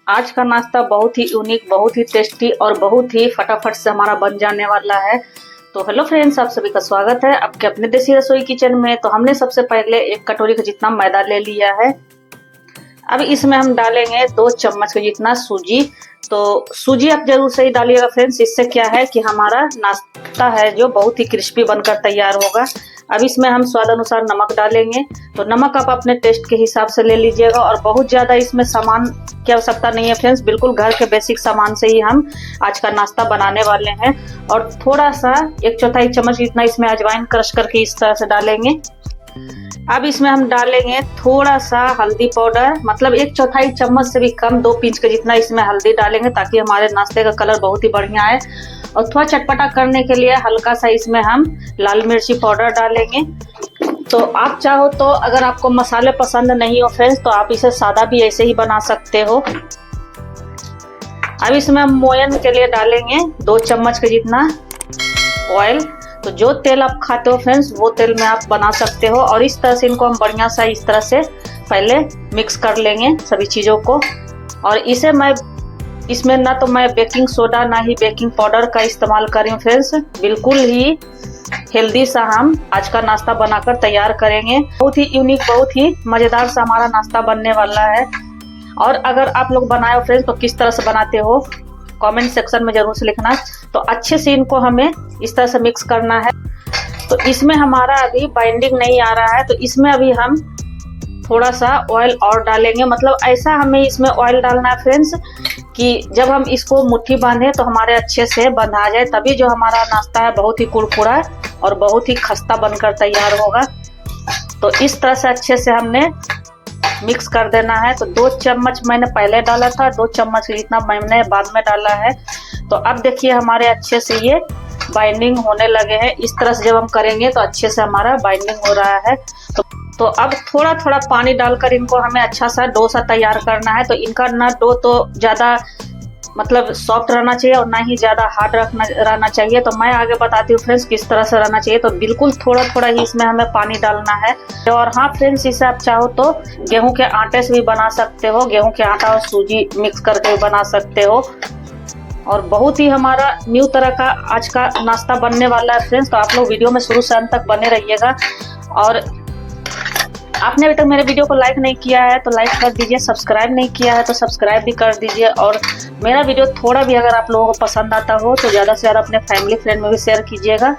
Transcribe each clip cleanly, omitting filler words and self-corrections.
आज का नाश्ता बहुत ही यूनिक, बहुत ही टेस्टी और बहुत ही फटाफट से हमारा बन जाने वाला है। तो हेलो फ्रेंड्स, आप सभी का स्वागत है आपके अपने देसी रसोई किचन में। तो हमने सबसे पहले 1 कटोरी का जितना मैदा ले लिया है। अब इसमें हम डालेंगे 2 चम्मच के जितना सूजी। तो सूजी आप जरूर सही डालिएगा फ्रेंड्स, इससे क्या है कि हमारा नाश्ता है जो बहुत ही क्रिस्पी बनकर तैयार होगा। अब इसमें हम स्वाद अनुसार नमक डालेंगे। तो नमक आप अपने टेस्ट के हिसाब से ले लीजिएगा और बहुत ज़्यादा इसमें सामान की आवश्यकता नहीं है फ्रेंड्स, बिल्कुल घर के बेसिक सामान से ही हम आज का नाश्ता बनाने वाले हैं। और थोड़ा सा 1/4 चम्मच जितना इसमें अजवाइन क्रश करके इस तरह से डालेंगे। अब इसमें हम डालेंगे थोड़ा सा हल्दी पाउडर, मतलब 1/4 चम्मच से भी कम, 2 पिंच के जितना इसमें हल्दी डालेंगे ताकि हमारे नाश्ते का कलर बहुत ही बढ़िया आए। और थोड़ा चटपटा करने के लिए हल्का सा इसमें हम लाल मिर्ची पाउडर डालेंगे। तो आप चाहो तो अगर आपको मसाले पसंद नहीं हो फ्रेंड्स तो आप इसे सादा भी ऐसे ही बना सकते हो। अब इसमें हम मोयन के लिए डालेंगे 2 चम्मच के जितना ऑयल। तो जो तेल आप खाते हो फ्रेंड्स वो तेल में आप बना सकते हो। और इस तरह से इनको हम बढ़िया सा इस तरह से पहले मिक्स कर लेंगे सभी चीज़ों को। और इसे इसमें ना तो मैं बेकिंग सोडा ना ही बेकिंग पाउडर का इस्तेमाल कर रही हूँ फ्रेंड्स, बिल्कुल ही हेल्दी सा हम आज का नाश्ता बनाकर तैयार करेंगे। बहुत ही यूनिक, बहुत ही मज़ेदार सा हमारा नाश्ता बनने वाला है। और अगर आप लोग बनाए हो फ्रेंड्स तो किस तरह से बनाते हो कमेंट सेक्शन में जरूर से लिखना। तो अच्छे से इनको हमें इस तरह से मिक्स करना है। तो इसमें हमारा अभी बाइंडिंग नहीं आ रहा है, तो इसमें अभी हम थोड़ा सा ऑयल और डालेंगे। मतलब ऐसा हमें इसमें ऑयल डालना है फ्रेंड्स कि जब हम इसको मुट्ठी बांधे तो हमारे अच्छे से बंधा जाए, तभी जो हमारा नाश्ता है बहुत ही कुरकुरा और बहुत ही खस्ता बनकर तैयार होगा। तो इस तरह से अच्छे से हमने मिक्स कर देना है। तो 2 चम्मच मैंने पहले डाला था, 2 चम्मच जितना मैंने बाद में डाला है। तो अब देखिए हमारे अच्छे से ये बाइंडिंग होने लगे हैं। इस तरह से जब हम करेंगे तो अच्छे से हमारा बाइंडिंग हो रहा है। तो अब थोड़ा थोड़ा पानी डालकर इनको हमें अच्छा सा डो सा तैयार करना है। तो इनका ना डो तो ज़्यादा मतलब सॉफ्ट रहना चाहिए और ना ही ज़्यादा हार्ड रहना चाहिए। तो मैं आगे बताती हूँ फ्रेंड्स किस तरह से रहना चाहिए। तो बिल्कुल थोड़ा थोड़ा ही इसमें हमें पानी डालना है। और हाँ फ्रेंड्स, इसे आप चाहो तो गेहूं के आटे से भी बना सकते हो, गेहूं के आटा और सूजी मिक्स करके भी बना सकते हो। और बहुत ही हमारा न्यू तरह का आज का नाश्ता बनने वाला है फ्रेंड्स। तो आप लोग वीडियो में शुरू से अंत तक बने रहिएगा। और आपने अभी तक मेरे वीडियो को लाइक नहीं किया है तो लाइक कर दीजिए, सब्सक्राइब नहीं किया है तो सब्सक्राइब भी कर दीजिए। और मेरा वीडियो थोड़ा भी अगर आप लोगों को पसंद आता हो तो ज़्यादा से ज़्यादा अपने फैमिली फ्रेंड में भी शेयर कीजिएगा।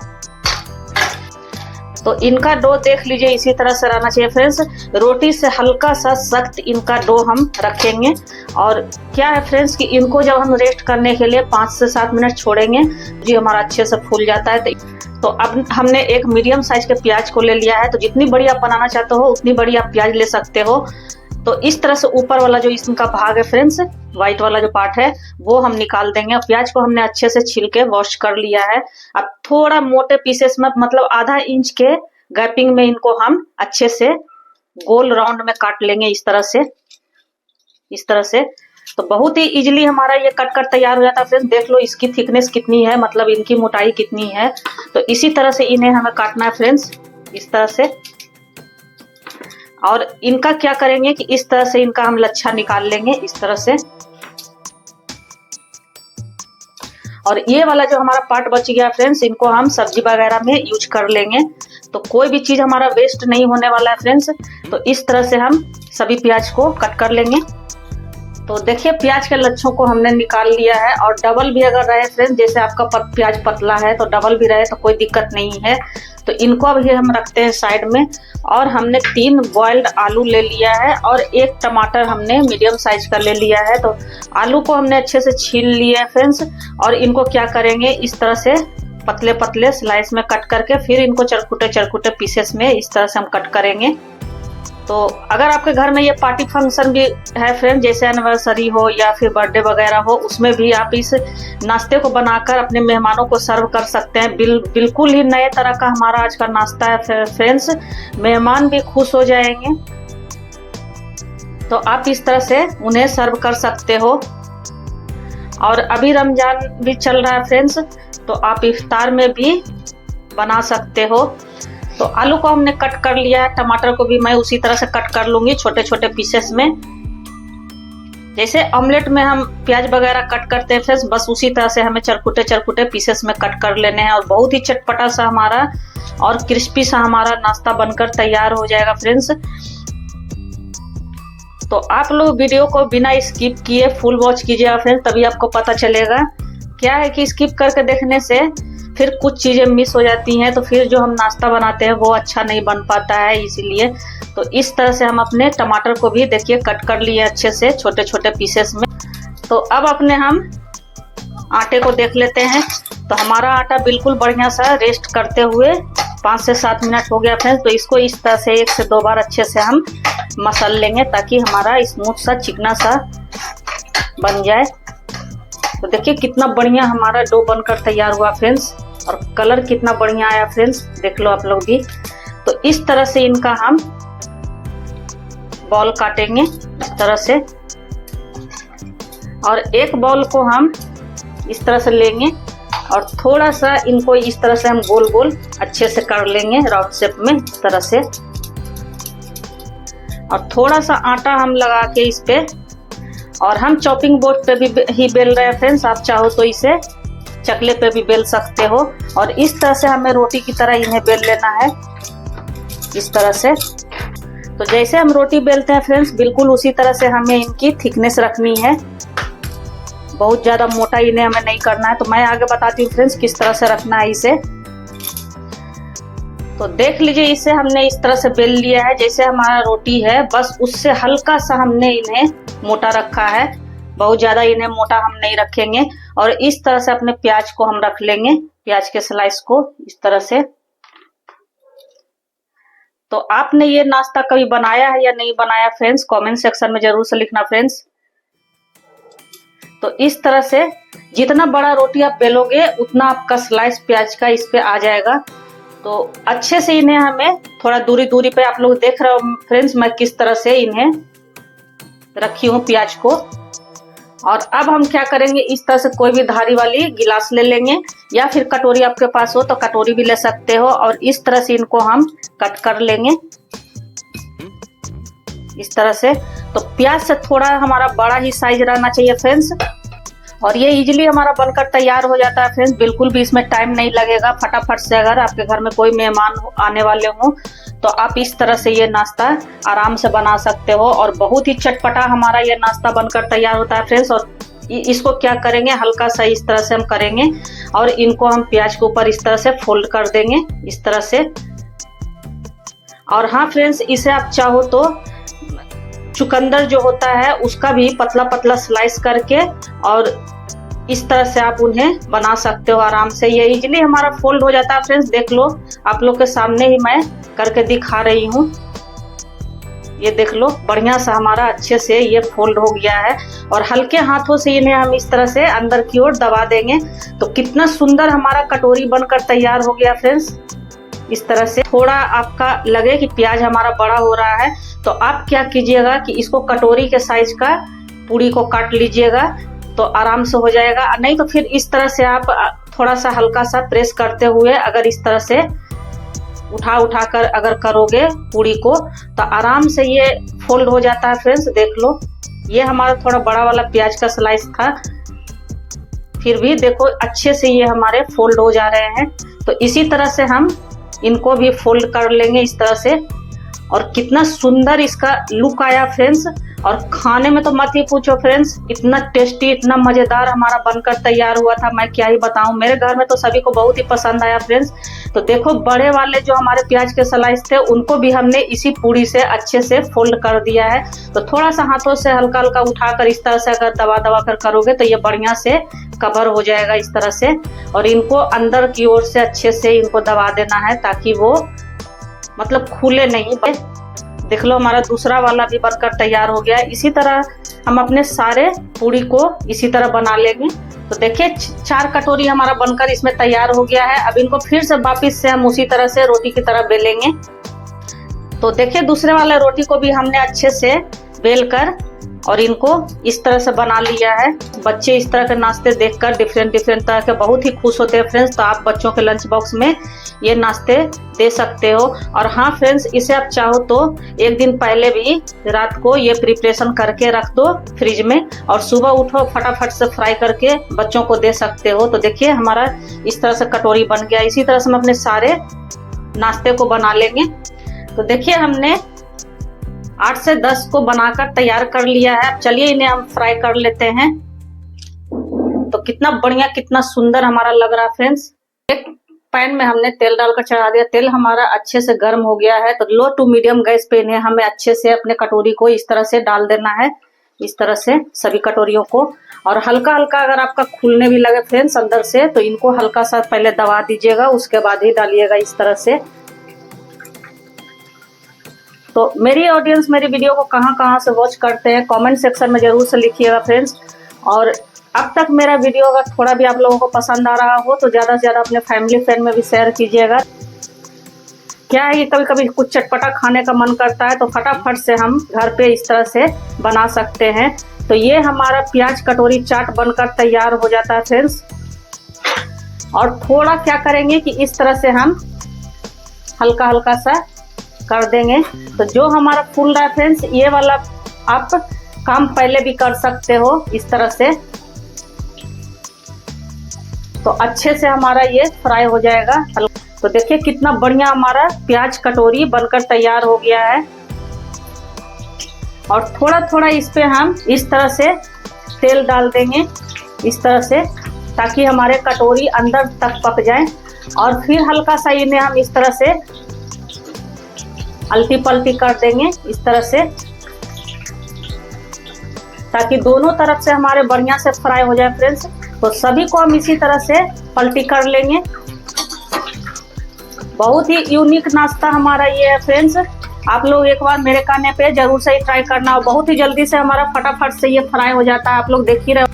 तो इनका डो देख लीजिए इसी तरह से रहना चाहिए फ्रेंड्स। रोटी से हल्का सा सख्त इनका डो हम रखेंगे। और क्या है फ्रेंड्स कि इनको जब हम रेस्ट करने के लिए 5 से 7 मिनट छोड़ेंगे जो हमारा अच्छे से फूल जाता है। तो अब हमने एक मीडियम साइज के प्याज को ले लिया है। तो जितनी बड़ी आप बनाना चाहते हो उतनी बड़ी आप प्याज ले सकते हो। तो इस तरह से ऊपर वाला जो इसका भाग है फ्रेंड्स, व्हाइट वाला जो पार्ट है वो हम निकाल देंगे। प्याज को हमने अच्छे से छील के वॉश कर लिया है। अब थोड़ा मोटे पीसेस में, मतलब ½ इंच के गैपिंग में इनको हम अच्छे से गोल राउंड में काट लेंगे इस तरह से। तो बहुत ही इजीली हमारा ये कट कर तैयार हो जाता है फ्रेंड्स। देख लो इसकी थिकनेस कितनी है, मतलब इनकी मोटाई कितनी है। तो इसी तरह से इन्हें हमें काटना है फ्रेंड्स, इस तरह से। और इनका क्या करेंगे कि इस तरह से इनका हम लच्छा निकाल लेंगे इस तरह से। और ये वाला जो हमारा पार्ट बच गया फ्रेंड्स, इनको हम सब्जी वगैरह में यूज कर लेंगे। तो कोई भी चीज़ हमारा वेस्ट नहीं होने वाला है फ्रेंड्स। तो इस तरह से हम सभी प्याज को कट कर लेंगे। तो देखिए प्याज के लच्छों को हमने निकाल लिया है। और डबल भी अगर रहे फ्रेंड्स, जैसे आपका प्याज पतला है तो डबल भी रहे तो कोई दिक्कत नहीं है। तो इनको अभी हम रखते हैं साइड में। और हमने 3 बॉइल्ड आलू ले लिया है और 1 टमाटर हमने मीडियम साइज का ले लिया है। तो आलू को हमने अच्छे से छील लिया है फ्रेंड्स। और इनको क्या करेंगे इस तरह से पतले पतले स्लाइस में कट करके फिर इनको चरकुटे पीसेस में इस तरह से हम कट करेंगे। तो अगर आपके घर में ये पार्टी फंक्शन भी है फ्रेंड, जैसे एनिवर्सरी हो या फिर बर्थडे वगैरह हो, उसमें भी आप इस नाश्ते को बनाकर अपने मेहमानों को सर्व कर सकते हैं। बिल्कुल ही नए तरह का हमारा आज का नाश्ता है फ्रेंड्स, मेहमान भी खुश हो जाएंगे। तो आप इस तरह से उन्हें सर्व कर सकते हो। और अभी रमजान भी चल रहा है फ्रेंड्स, तो आप इफ्तार में भी बना सकते हो। तो आलू को हमने कट कर लिया है, टमाटर को भी मैं उसी तरह से कट कर लूंगी छोटे छोटे पीसेस में। जैसे ऑमलेट में हम प्याज वगैरह कट करते हैं फ्रेंड्स, बस उसी तरह से हमें चरकुटे चरकुटे पीसेस में कट कर लेने हैं और बहुत ही चटपटा सा हमारा और क्रिस्पी सा हमारा नाश्ता बनकर तैयार हो जाएगा फ्रेंड्स। तो आप लोग वीडियो को बिना स्किप किए फुल वॉच कीजिएगा फ्रेंड्स, तभी आपको पता चलेगा। क्या है कि स्किप करके देखने से फिर कुछ चीज़ें मिस हो जाती हैं, तो फिर जो हम नाश्ता बनाते हैं वो अच्छा नहीं बन पाता है। इसीलिए तो इस तरह से हम अपने टमाटर को भी देखिए कट कर लिए अच्छे से छोटे छोटे पीसेस में। तो अब अपने हम आटे को देख लेते हैं। तो हमारा आटा बिल्कुल बढ़िया सा रेस्ट करते हुए 5 से 7 मिनट हो गया फ्रेंड्स। तो इसको इस तरह से 1 से 2 बार अच्छे से हम मसल लेंगे ताकि हमारा स्मूथ सा चिकना सा बन जाए। तो देखिए कितना बढ़िया हमारा डो बनकर तैयार हुआ फ्रेंड्स, और कलर कितना बढ़िया आया फ्रेंड्स, देख लो आप लोग भी। तो इस तरह से इनका हम बॉल काटेंगे इस तरह से, और एक बॉल को हम इस तरह से लेंगे और थोड़ा सा इनको इस तरह से हम गोल गोल अच्छे से कर लेंगे राउंड शेप में इस तरह से। और थोड़ा सा आटा हम लगा के इस पे, और हम चॉपिंग बोर्ड पे भी ही बेल रहे हैं फ्रेंड्स, आप चाहो तो इसे चकले पे भी बेल सकते हो। और इस तरह से हमें रोटी की तरह इन्हें बेल लेना है इस तरह से। तो जैसे हम रोटी बेलते हैं फ्रेंड्स, बिल्कुल उसी तरह से हमें इनकी थिकनेस रखनी है, बहुत ज़्यादा मोटा इन्हें हमें नहीं करना है। तो मैं आगे बताती हूँ फ्रेंड्स किस तरह से रखना है इसे। तो देख लीजिए इसे हमने इस तरह से बेल लिया है जैसे हमारा रोटी है, बस उससे हल्का सा हमने इन्हें मोटा रखा है, बहुत ज़्यादा इन्हें मोटा हम नहीं रखेंगे। और इस तरह से अपने प्याज को हम रख लेंगे, प्याज के स्लाइस को इस तरह से। तो आपने ये नाश्ता कभी बनाया है या नहीं बनाया फ्रेंड्स, कमेंट सेक्शन में जरूर से लिखना फ्रेंड्स। तो इस तरह से जितना बड़ा रोटी आप बेलोगे उतना आपका स्लाइस प्याज का इस पे आ जाएगा। तो अच्छे से इन्हें हमें थोड़ा दूरी दूरी पे, आप लोग देख रहे हो फ्रेंड्स मैं किस तरह से इन्हें रखी हूँ प्याज को। और अब हम क्या करेंगे, इस तरह से कोई भी धारी वाली गिलास ले लेंगे, या फिर कटोरी आपके पास हो तो कटोरी भी ले सकते हो, और इस तरह से इनको हम कट कर लेंगे इस तरह से। तो प्याज से थोड़ा हमारा बड़ा ही साइज रहना चाहिए फ्रेंड्स, और ये इजीली हमारा बनकर तैयार हो जाता है फ्रेंड्स, बिल्कुल भी इसमें टाइम नहीं लगेगा। फटाफट से अगर आपके घर में कोई मेहमान आने वाले हों तो आप इस तरह से ये नाश्ता आराम से बना सकते हो, और बहुत ही चटपटा हमारा ये नाश्ता बनकर तैयार होता है फ्रेंड्स। और इसको क्या करेंगे, हल्का सा इस तरह से हम करेंगे और इनको हम प्याज के ऊपर इस तरह से फोल्ड कर देंगे इस तरह से। और हाँ फ्रेंड्स, इसे आप चाहो तो चुकंदर जो होता है उसका भी पतला पतला स्लाइस करके और इस तरह से आप उन्हें बना सकते हो आराम से। ये इजीली हमारा फोल्ड हो जाता है फ्रेंड्स, देख लो आप लोग के सामने ही मैं करके दिखा रही हूँ। ये देख लो बढ़िया सा हमारा अच्छे से ये फोल्ड हो गया है, और हल्के हाथों से इन्हें हम इस तरह से अंदर की ओर दबा देंगे तो कितना सुंदर हमारा कटोरी बनकर तैयार हो गया फ्रेंड्स। इस तरह से थोड़ा आपका लगे कि प्याज हमारा बड़ा हो रहा है तो आप क्या कीजिएगा कि इसको कटोरी के साइज का पूरी को काट लीजिएगा तो आराम से हो जाएगा। नहीं तो फिर इस तरह से आप थोड़ा सा हल्का सा प्रेस करते हुए अगर इस तरह से उठा कर अगर करोगे पूरी को तो आराम से ये फोल्ड हो जाता है फ्रेंड्स। देख लो ये हमारा थोड़ा बड़ा वाला प्याज का स्लाइस था, फिर भी देखो अच्छे से ये हमारे फोल्ड हो जा रहे हैं। तो इसी तरह से हम इनको भी फोल्ड कर लेंगे इस तरह से, और कितना सुंदर इसका लुक आया फ्रेंड्स। और खाने में तो मत ही पूछो फ्रेंड्स, इतना टेस्टी इतना मज़ेदार हमारा बनकर तैयार हुआ था, मैं क्या ही बताऊं। मेरे घर में तो सभी को बहुत ही पसंद आया फ्रेंड्स। तो देखो बड़े वाले जो हमारे प्याज के स्लाइस थे उनको भी हमने इसी पूरी से अच्छे से फोल्ड कर दिया है। तो थोड़ा सा हाथों से हल्का हल्का उठाकर इस तरह से अगर दबा दबा कर करोगे तो ये बढ़िया से कवर हो जाएगा इस तरह से। और इनको अंदर की ओर से अच्छे से इनको दबा देना है ताकि वो मतलब खुले नहीं। देख लो हमारा दूसरा वाला भी बनकर तैयार हो गया है। इसी तरह हम अपने सारे पूरी को इसी तरह बना लेंगे। तो देखिए 4 कटोरी हमारा बनकर इसमें तैयार हो गया है। अब इनको फिर से वापिस से हम उसी तरह से रोटी की तरह बेलेंगे। तो देखिए दूसरे वाले रोटी को भी हमने अच्छे से बेल कर और इनको इस तरह से बना लिया है। बच्चे इस तरह के नाश्ते देखकर डिफरेंट तरह के बहुत ही खुश होते हैं फ्रेंड्स। तो आप बच्चों के लंच बॉक्स में ये नाश्ते दे सकते हो। और हाँ फ्रेंड्स, इसे आप चाहो तो एक दिन पहले भी रात को ये प्रिपरेशन करके रख दो फ्रिज में और सुबह उठो फटाफट से फ्राई करके बच्चों को दे सकते हो। तो देखिए हमारा इस तरह से कटोरी बन गया। इसी तरह से हम अपने सारे नाश्ते को बना लेंगे। तो देखिए हमने 8 से 10 को बनाकर तैयार कर लिया है। अब चलिए इन्हें हम फ्राई कर लेते हैं। तो कितना बढ़िया कितना सुंदर हमारा लग रहा है फ्रेंड्स। एक पैन में हमने तेल डालकर चढ़ा दिया। तेल हमारा अच्छे से गर्म हो गया है। तो लो टू मीडियम गैस पे इन्हें हमें अच्छे से अपने कटोरी को इस तरह से डाल देना है। इस तरह से सभी कटोरियों को। और हल्का हल्का अगर आपका खुलने भी लगे फ्रेंड्स अंदर से, तो इनको हल्का सा पहले दबा दीजिएगा, उसके बाद ही डालिएगा इस तरह से। तो मेरी ऑडियंस मेरी वीडियो को कहाँ से वॉच करते हैं कमेंट सेक्शन में जरूर से लिखिएगा फ्रेंड्स। और अब तक मेरा वीडियो अगर थोड़ा भी आप लोगों को पसंद आ रहा हो तो ज़्यादा से ज़्यादा अपने फैमिली फ्रेंड में भी शेयर कीजिएगा। क्या है, ये कभी कभी कुछ चटपटा खाने का मन करता है तो फटाफट से हम घर पे इस तरह से बना सकते हैं। तो ये हमारा प्याज कटोरी चाट बनकर तैयार हो जाता है फ्रेंड्स। और थोड़ा क्या करेंगे कि इस तरह से हम हल्का हल्का सा कर देंगे। तो जो हमारा फूल रहा है फ्रेंड्स, ये वाला आप काम पहले भी कर सकते हो इस तरह से। तो अच्छे से हमारा ये फ्राई हो जाएगा। तो देखिए कितना बढ़िया हमारा प्याज कटोरी बनकर तैयार हो गया है। और थोड़ा थोड़ा इस पे हम इस तरह से तेल डाल देंगे इस तरह से, ताकि हमारे कटोरी अंदर तक पक जाए। और फिर हल्का सा इन्हें हम इस तरह से अलटी पलटी कर देंगे इस तरह से, ताकि दोनों तरफ से हमारे बढ़िया से फ्राई हो जाए फ्रेंड्स। तो सभी को हम इसी तरह से पलटी कर लेंगे। बहुत ही यूनिक नाश्ता हमारा ये है फ्रेंड्स। आप लोग एक बार मेरे कहने पे जरूर से ही ट्राई करना। और बहुत ही जल्दी से हमारा फटाफट से ये फ्राई हो जाता है, आप लोग देख ही रहे हो।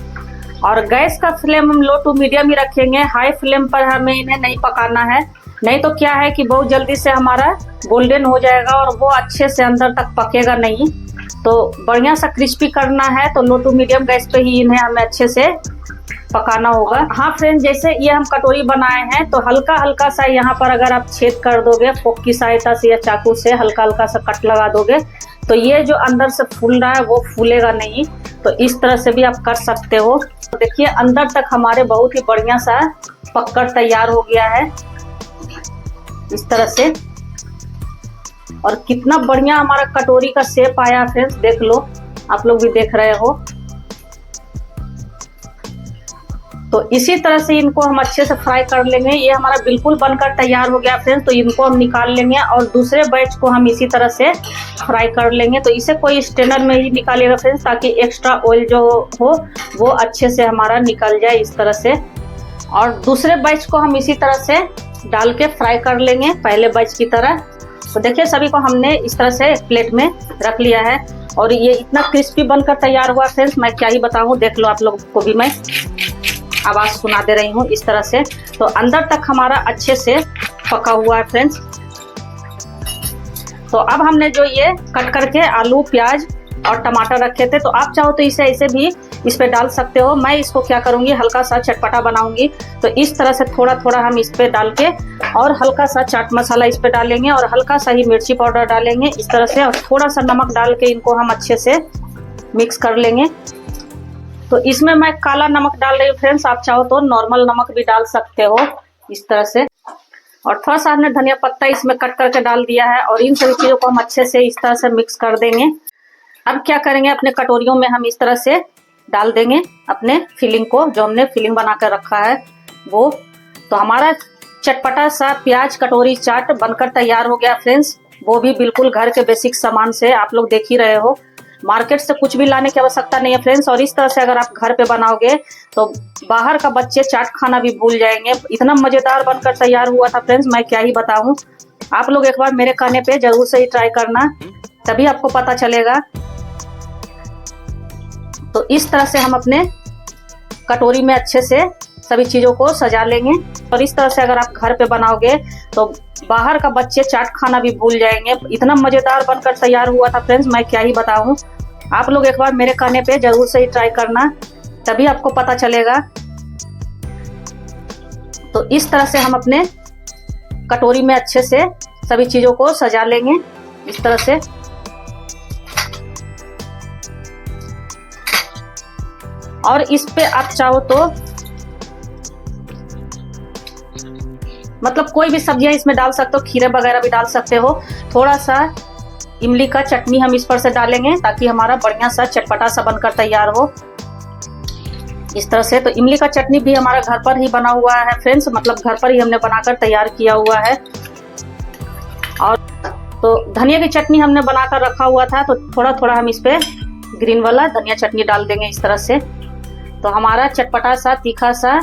और गैस का फ्लेम हम लो टू मीडियम ही रखेंगे, हाई फ्लेम पर हमें इन्हें नहीं पकाना है। नहीं तो क्या है कि बहुत जल्दी से हमारा गोल्डन हो जाएगा और वो अच्छे से अंदर तक पकेगा नहीं। तो बढ़िया सा क्रिस्पी करना है तो लो टू मीडियम गैस पे ही इन्हें हमें अच्छे से पकाना होगा। हाँ फ्रेंड्स, जैसे ये हम कटोरी बनाए हैं तो हल्का हल्का सा यहाँ पर अगर आप छेद कर दोगे फोक की सहायता से या चाकू से हल्का हल्का सा कट लगा दोगे तो ये जो अंदर से फूल रहा है वो फूलेगा नहीं। तो इस तरह से भी आप कर सकते हो। तो देखिए अंदर तक हमारे बहुत ही बढ़िया सा पककर तैयार हो गया है इस तरह से। और कितना बढ़िया हमारा कटोरी का शेप आया फ्रेंड्स, देख लो, आप लोग भी देख रहे हो। तो इसी तरह से इनको हम अच्छे से फ्राई कर लेंगे। ये हमारा बिल्कुल बनकर तैयार हो गया फ्रेंड्स। तो इनको हम निकाल लेंगे और दूसरे बैच को हम इसी तरह से फ्राई कर लेंगे। तो इसे कोई स्ट्रेनर में ही निकालिएगा फ्रेंड्स, ताकि एक्स्ट्रा ऑयल जो हो वो अच्छे से हमारा निकल जाए इस तरह से। और दूसरे बैच को हम इसी तरह से डाल के फ्राई कर लेंगे पहले बैच की तरह। तो देखिए सभी को हमने इस तरह से प्लेट में रख लिया है और ये इतना क्रिस्पी बनकर तैयार हुआ फ्रेंड्स, मैं क्या ही बताऊं। देख लो, आप लोग को भी मैं आवाज सुना दे रही हूँ इस तरह से। तो अंदर तक हमारा अच्छे से पका हुआ है फ्रेंड्स। तो अब हमने जो ये कट करके आलू प्याज और टमाटर रखे थे, तो आप चाहो तो इसे ऐसे भी इस पे डाल सकते हो। मैं इसको क्या करूंगी, हल्का सा चटपटा बनाऊंगी। तो इस तरह से थोड़ा थोड़ा हम इस पे डाल के और हल्का सा चाट मसाला इस पे डालेंगे और हल्का सा ही मिर्ची पाउडर डालेंगे इस तरह से। और थोड़ा सा नमक डाल के इनको हम अच्छे से मिक्स कर लेंगे। तो इसमें मैं काला नमक डाल रही हूँ फ्रेंड्स, आप चाहो तो नॉर्मल नमक भी डाल सकते हो इस तरह से। और थोड़ा सा हमने धनिया पत्ता इसमें कट करके डाल दिया है और इन सभी चीजों को हम अच्छे से इस तरह से मिक्स कर देंगे। अब क्या करेंगे, अपने कटोरियों में हम इस तरह से डाल देंगे अपने फिलिंग को, जो हमने फिलिंग बना कर रखा है वो। तो हमारा चटपटा सा प्याज कटोरी चाट बनकर तैयार हो गया फ्रेंड्स। वो भी बिल्कुल घर के बेसिक सामान से, आप लोग देख ही रहे हो। मार्केट से कुछ भी लाने की आवश्यकता नहीं है फ्रेंड्स। और इस तरह से अगर आप घर पे बनाओगे तो बाहर का बच्चे चाट खाना भी भूल जाएंगे। इतना मजेदार बनकर तैयार हुआ था फ्रेंड्स, मैं क्या ही बताऊं। आप लोग एक बार मेरे कहने पे जरूर से ही ट्राई करना, तभी आपको पता चलेगा। तो इस तरह से हम अपने कटोरी में अच्छे से सभी चीजों को सजा लेंगे। और इस तरह से अगर आप घर पे बनाओगे तो बाहर का बच्चे चाट खाना भी भूल जाएंगे। इतना मजेदार बनकर तैयार हुआ था फ्रेंड्स, मैं क्या ही बताऊं। आप लोग एक बार मेरे कहने पे जरूर से ही ट्राई करना, तभी आपको पता चलेगा। तो इस तरह से हम अपने कटोरी में अच्छे से सभी चीजों को सजा लेंगे इस तरह से। और इस पे आप चाहो तो मतलब कोई भी सब्जियां इसमें डाल सकते हो, खीरे वगैरह भी डाल सकते हो। थोड़ा सा इमली का चटनी हम इस पर से डालेंगे ताकि हमारा बढ़िया सा चटपटा सा बनकर तैयार हो इस तरह से। तो इमली का चटनी भी हमारा घर पर ही बना हुआ है फ्रेंड्स, मतलब घर पर ही हमने बनाकर तैयार किया हुआ है। और तो धनिया की चटनी हमने बनाकर रखा हुआ था, तो थोड़ा थोड़ा हम इस पे ग्रीन वाला धनिया चटनी डाल देंगे इस तरह से। तो हमारा चटपटा सा, तीखा सा,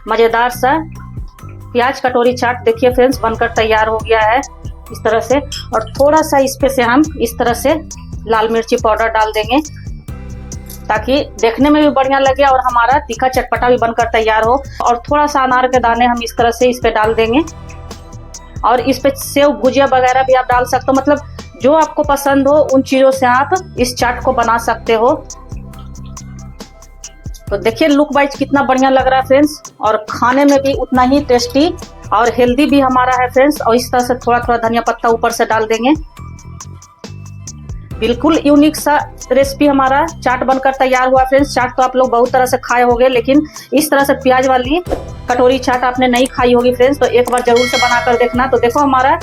मजेदार सा प्याज कटोरी चाट देखिए फ्रेंड्स बनकर तैयार हो गया है इस तरह से। और थोड़ा सा इस पे से हम इस तरह से लाल मिर्ची पाउडर डाल देंगे ताकि देखने में भी बढ़िया लगे और हमारा तीखा चटपटा भी बनकर तैयार हो। और थोड़ा सा अनार के दाने हम इस तरह से इस पे डाल देंगे। और इस पे सेव भुजिया वगैरह भी आप डाल सकते हो, मतलब जो आपको पसंद हो उन चीजों से आप इस चाट को बना सकते हो। तो देखिए लुक वाइज कितना बढ़िया लग रहा है फ्रेंड्स, और खाने में भी उतना ही टेस्टी और हेल्दी भी हमारा है फ्रेंड्स। और इस तरह से थोड़ा थोड़ा धनिया पत्ता ऊपर से डाल देंगे। बिल्कुल यूनिक सा रेसिपी हमारा चाट बनकर तैयार हुआ फ्रेंड्स। चाट तो आप लोग बहुत तरह से खाए होंगे, लेकिन इस तरह से प्याज वाली कटोरी चाट आपने नहीं खाई होगी फ्रेंड्स, तो एक बार जरूर से बनाकर देखना। तो देखो हमारा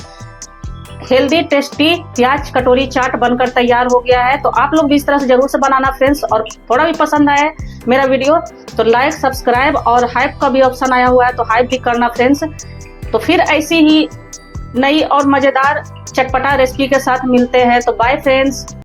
हेल्दी टेस्टी प्याज कटोरी चाट बनकर तैयार हो गया है। तो आप लोग भी इस तरह से जरूर से बनाना फ्रेंड्स। और थोड़ा भी पसंद आए मेरा वीडियो तो लाइक, सब्सक्राइब और हाइप का भी ऑप्शन आया हुआ है, तो हाइप भी करना फ्रेंड्स। तो फिर ऐसी ही नई और मजेदार चटपटा रेसिपी के साथ मिलते हैं। तो बाय फ्रेंड्स।